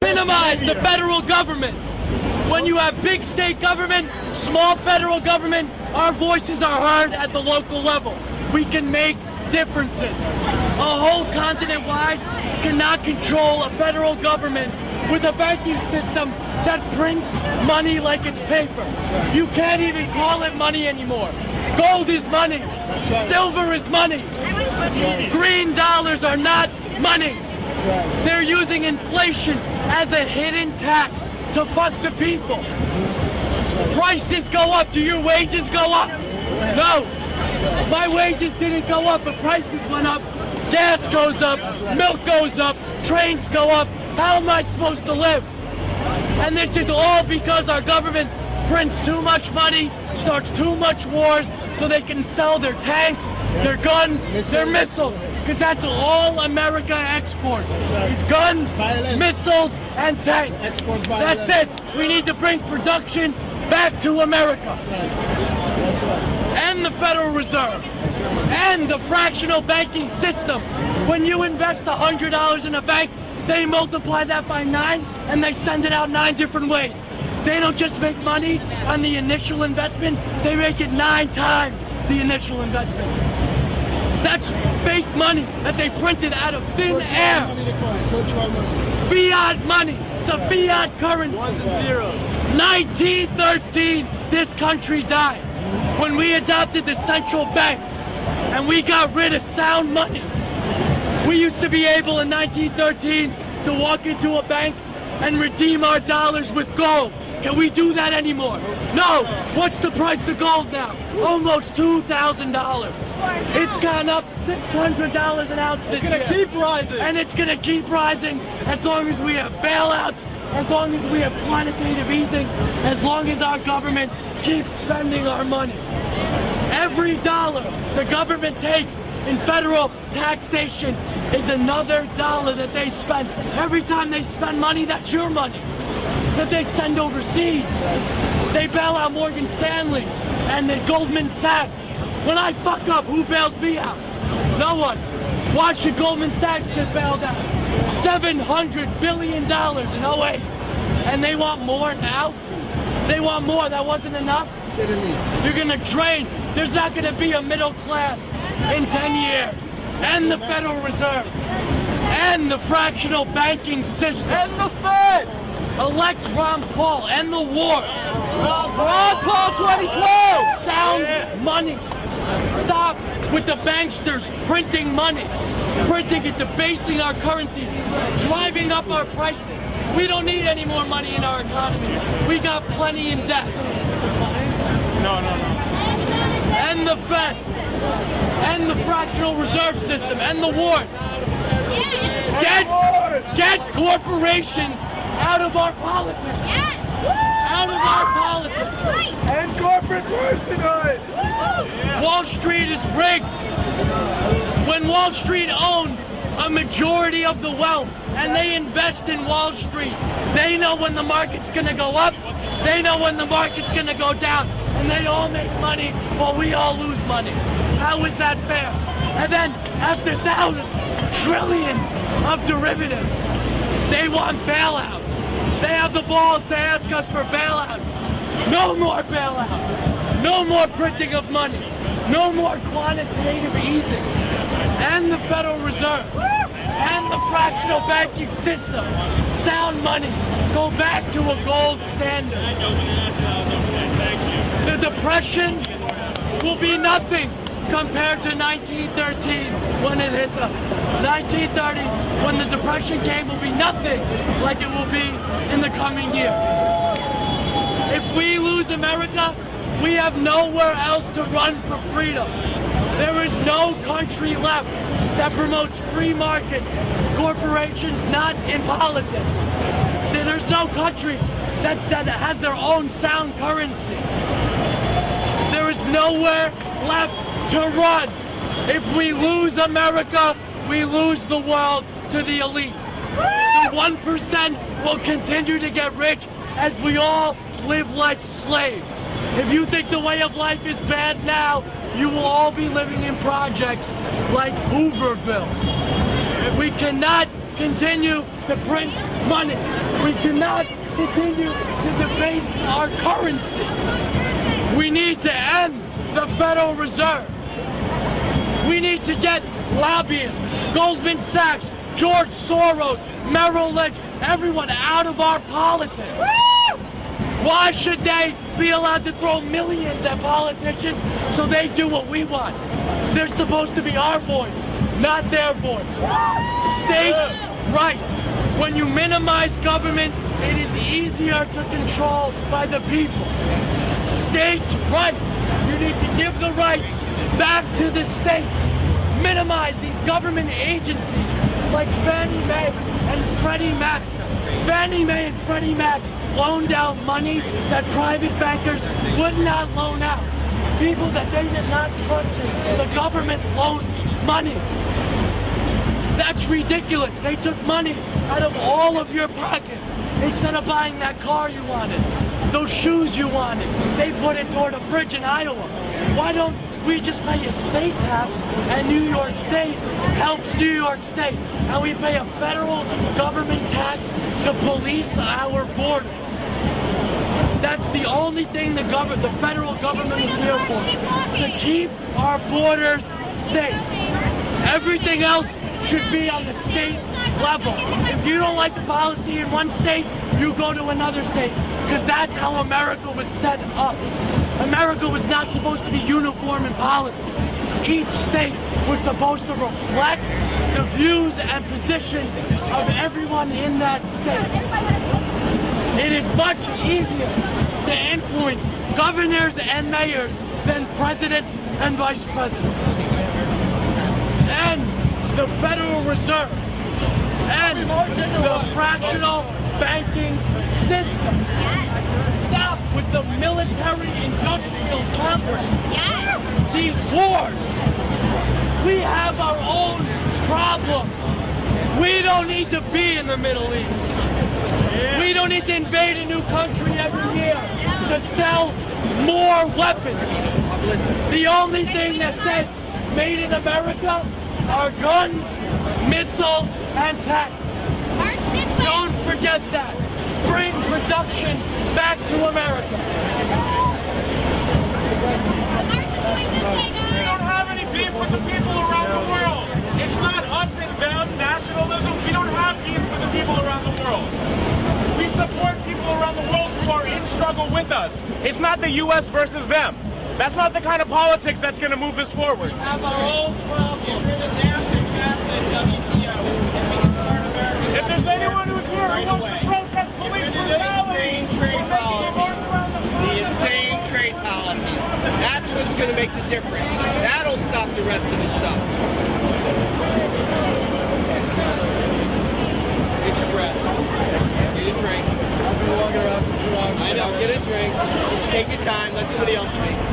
Minimize the federal government. When you have big state government, small federal government, our voices are heard at the local level. We can make differences. A whole continent wide cannot control a federal government with a banking system that prints money like it's paper. You can't even call it money anymore. Gold is money. Silver is money. Green dollars are not money. They're using inflation as a hidden tax to fuck the people. Prices go up. Do your wages go up? No. My wages didn't go up, but prices went up. Gas goes up. Milk goes up. Trains go up. How am I supposed to live? And this is all because our government prints too much money, starts too much wars, so they can sell their tanks, their guns, their missiles. Because that's all America exports. Is guns, missiles, and tanks. That's it. We need to bring production back to America. And the Federal Reserve. And the fractional banking system. When you invest $100 in a bank, they multiply that by 9 and they send it out 9 different ways. They don't just make money on the initial investment, they make it 9 times the initial investment. That's fake money that they printed out of thin air. Fiat money. It's a fiat currency. Ones and zeros. 1913, this country died. When we adopted the central bank and we got rid of sound money. We used to be able in 1913 to walk into a bank and redeem our dollars with gold. Can we do that anymore? No. What's the price of gold now? Almost $2,000. It's gone up $600 an ounce this year. It's gonna keep rising. And it's gonna keep rising as long as we have bailouts, as long as we have quantitative easing, as long as our government keeps spending our money. Every dollar the government takes in federal taxation is another dollar that they spend. Every time they spend money, that's your money that they send overseas. They bail out Morgan Stanley and then Goldman Sachs. When I fuck up, who bails me out? No one. Why should Goldman Sachs get bailed out? $700 billion in 08. And they want more now? They want more. That wasn't enough? You're gonna drain. There's not gonna be a middle class in 10 years. And the Federal Reserve. And the fractional banking system. And the Fed. Elect Ron Paul. And the wars. Ron Paul 2012. Sound money. Stop with the banksters printing money. Printing it, debasing our currencies. Driving up our prices. We don't need any more money in our economy. We got plenty in debt. No. And the Fed, and the fractional reserve system, and the wars. Get corporations out of our politics. Out of our politics. And corporate personhood. Wall Street is rigged. When Wall Street owns a majority of the wealth and they invest in Wall Street, they know when the market's gonna go up, they know when the market's gonna go down, and they all make money while we all lose money. How is that fair? And then after thousands, trillions of derivatives, they want bailouts. They have the balls to ask us for bailouts. No more bailouts. No more printing of money. No more quantitative easing. And the Federal Reserve. And the fractional banking system. Sound money. Go back to a gold standard. The Depression will be nothing compared to 1913 when it hits us. 1930, when the Depression came, will be nothing like it will be in the coming years. If we lose America, we have nowhere else to run for freedom. There is no country left that promotes free markets, corporations, not in politics. There's no country that has their own sound currency. There is nowhere left to run. If we lose America, we lose the world to the elite. The 1% will continue to get rich as we all live like slaves. If you think the way of life is bad now, you will all be living in projects like Hoovervilles. We cannot continue to print money. We cannot continue to debase our currency. We need to end the Federal Reserve. We need to get lobbyists, Goldman Sachs, George Soros, Merrill Lynch, everyone out of our politics. Why should they be allowed to throw millions at politicians so they do what we want? They're supposed to be our voice, not their voice. States' rights. When you minimize government, it is easier to control by the people. States' rights. You need to give the rights back to the states. Minimize these government agencies like Fannie Mae and Freddie Mac. Fannie Mae and Freddie Mac loaned out money that private bankers would not loan out. People that they did not trust in, the government loaned money. That's ridiculous. They took money out of all of your pockets instead of buying that car you wanted, those shoes you wanted. They put it toward a bridge in Iowa. Why don't we just pay a state tax and New York State helps New York State, and we pay a federal government tax to police our border? That's the only thing the federal government is here for, to keep our borders safe. Everything else should be on the state level. If you don't like the policy in one state, you go to another state, because that's how America was set up. America was not supposed to be uniform in policy. Each state was supposed to reflect the views and positions of everyone in that state. It is much easier to influence governors and mayors than presidents and vice presidents. And the Federal Reserve and the fractional banking system. Stop with the military-industrial complex. These wars. We have our own problem. We don't need to be in the Middle East. We don't need to invade a new country every year to sell more weapons. The only thing that says made in America are guns, missiles, and tanks. Don't forget that. Bring production back to America. We don't have any beef with the people around the world. It's not us and them, nationalism. We don't have beef with the people around the world. We support people around the world who are in struggle with us. It's not the U.S. versus them. That's not the kind of politics that's going to move this forward. We have our own problem. If there's anyone who's here who wants to protest police brutality, The insane trade policies. That's what's going to make the difference. That'll stop the rest of the stuff. Get your breath. Get a drink. I've been walking around for 2 hours. I know, get a drink. Take your time. Let somebody else speak.